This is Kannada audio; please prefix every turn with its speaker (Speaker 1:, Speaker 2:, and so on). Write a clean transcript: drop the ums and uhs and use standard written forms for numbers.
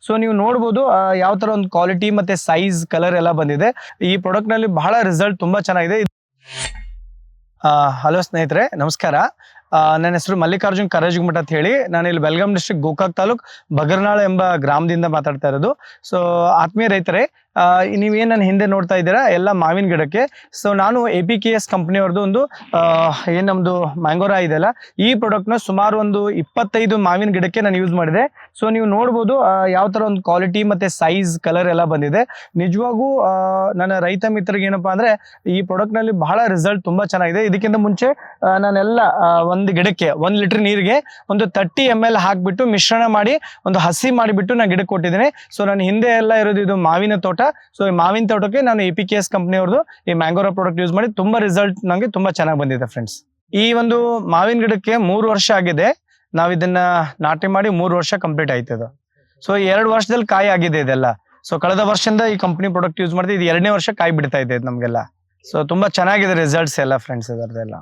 Speaker 1: ಸೊ ನೀವು ನೋಡ್ಬೋದು ಯಾವ ತರ ಒಂದು ಕ್ವಾಲಿಟಿ ಮತ್ತೆ ಸೈಜ್ ಕಲರ್ ಎಲ್ಲ ಬಂದಿದೆ. ಈ ಪ್ರಾಡಕ್ಟ್ ನಲ್ಲಿ ಬಹಳ ರಿಸಲ್ಟ್ ತುಂಬಾ ಚೆನ್ನಾಗಿದೆ. ಹಲೋ ಸ್ನೇಹಿತರೆ, ನಮಸ್ಕಾರ. ನನ್ನ ಹೆಸರು ಮಲ್ಲಿಕಾರ್ಜುನ್ ಕರಜಗುಮಠ ಅಂತ ಹೇಳಿ, ನಾನು ಇಲ್ಲಿ ಬೆಳಗಾಂ ಡಿಸ್ಟ್ರಿಕ್ಟ್ ಗೋಕಾಕ್ ತಾಲೂಕ್ ಬಗರ್ನಾಳ ಎಂಬ ಗ್ರಾಮದಿಂದ ಮಾತಾಡ್ತಾ ಇರೋದು. ಸೊ ಆತ್ಮೀಯ ರೈತರೇ, ನೀವೇನು ನನ್ನ ಹಿಂದೆ ನೋಡ್ತಾ ಇದ್ದೀರಾ ಎಲ್ಲ ಮಾವಿನ ಗಿಡಕ್ಕೆ. ಸೊ ನಾನು APKS ಕಂಪ್ನಿಯವ್ರದ್ದು ಒಂದು ಏನು ನಮ್ಮದು ಮ್ಯಾಂಗೋರಾ ಇದೆಯಲ್ಲ, ಈ ಪ್ರಾಡಕ್ಟ್ನ ಸುಮಾರು ಒಂದು 25 ಮಾವಿನ ಗಿಡಕ್ಕೆ ನಾನು ಯೂಸ್ ಮಾಡಿದೆ. ಸೊ ನೀವು ನೋಡ್ಬೋದು ಯಾವ ಥರ ಒಂದು ಕ್ವಾಲಿಟಿ ಮತ್ತು ಸೈಜ್ ಕಲರ್ ಎಲ್ಲ ಬಂದಿದೆ. ನಿಜವಾಗೂ ನನ್ನ ರೈತ ಮಿತ್ರರಿಗೆ ಏನಪ್ಪ ಅಂದರೆ ಈ ಪ್ರಾಡಕ್ಟ್ನಲ್ಲಿ ಬಹಳ ರಿಸಲ್ಟ್ ತುಂಬ ಚೆನ್ನಾಗಿದೆ. ಇದಕ್ಕಿಂತ ಮುಂಚೆ ನಾನೆಲ್ಲ ಒಂದು ಗಿಡಕ್ಕೆ 1 ಲೀಟರ್ ನೀರಿಗೆ ಒಂದು 30 ml ಹಾಕಿಬಿಟ್ಟು ಮಿಶ್ರಣ ಮಾಡಿ ಒಂದು ಹಸಿ ಮಾಡಿಬಿಟ್ಟು ನಾನು ಗಿಡಕ್ಕೆ ಕೊಟ್ಟಿದ್ದೀನಿ. ಸೊ ನನ್ನ ಹಿಂದೆ ಎಲ್ಲ ಇರೋದು ಇದು ಮಾವಿನ ತೋಟ. ಸೊ ಈ ಮಾವಿನ ತೋಟಕ್ಕೆ ನಾನು APKS ಕಂಪ್ನಿಯವ್ರದ್ದು ಈ ಮ್ಯಾಂಗೋರಾ ಪ್ರಾಡಕ್ಟ್ ಯೂಸ್ ಮಾಡಿ ತುಂಬಾ ರಿಸಲ್ಟ್ ನನಗೆ ತುಂಬಾ ಚೆನ್ನಾಗಿ ಬಂದಿದೆ ಫ್ರೆಂಡ್ಸ್. ಈ ಒಂದು ಮಾವಿನ ಗಿಡಕ್ಕೆ 3 ವರ್ಷ ಆಗಿದೆ. ನಾವು ಇದನ್ನ ನಾಟಿ ಮಾಡಿ 3 ವರ್ಷ ಕಂಪ್ಲೀಟ್ ಆಯ್ತದ. ಸೊ 2 ವರ್ಷದಲ್ಲಿ ಕಾಯಿ ಆಗಿದೆ ಇದೆಲ್ಲ. ಸೊ ಕಳೆದ ವರ್ಷದಿಂದ ಈ ಕಂಪ್ನಿ ಪ್ರಾಡಕ್ಟ್ ಯೂಸ್ ಮಾಡ್ತೀವಿ. ಇದು 2ನೇ ವರ್ಷ ಕಾಯಿ ಬಿಡ್ತಾ ಇದೆ ನಮ್ಗೆಲ್ಲ. ಸೊ ತುಂಬಾ ಚೆನ್ನಾಗಿದೆ ರಿಸಲ್ಟ್ಸ್ ಎಲ್ಲ ಫ್ರೆಂಡ್ಸ್ ಇದರದೆಲ್ಲ.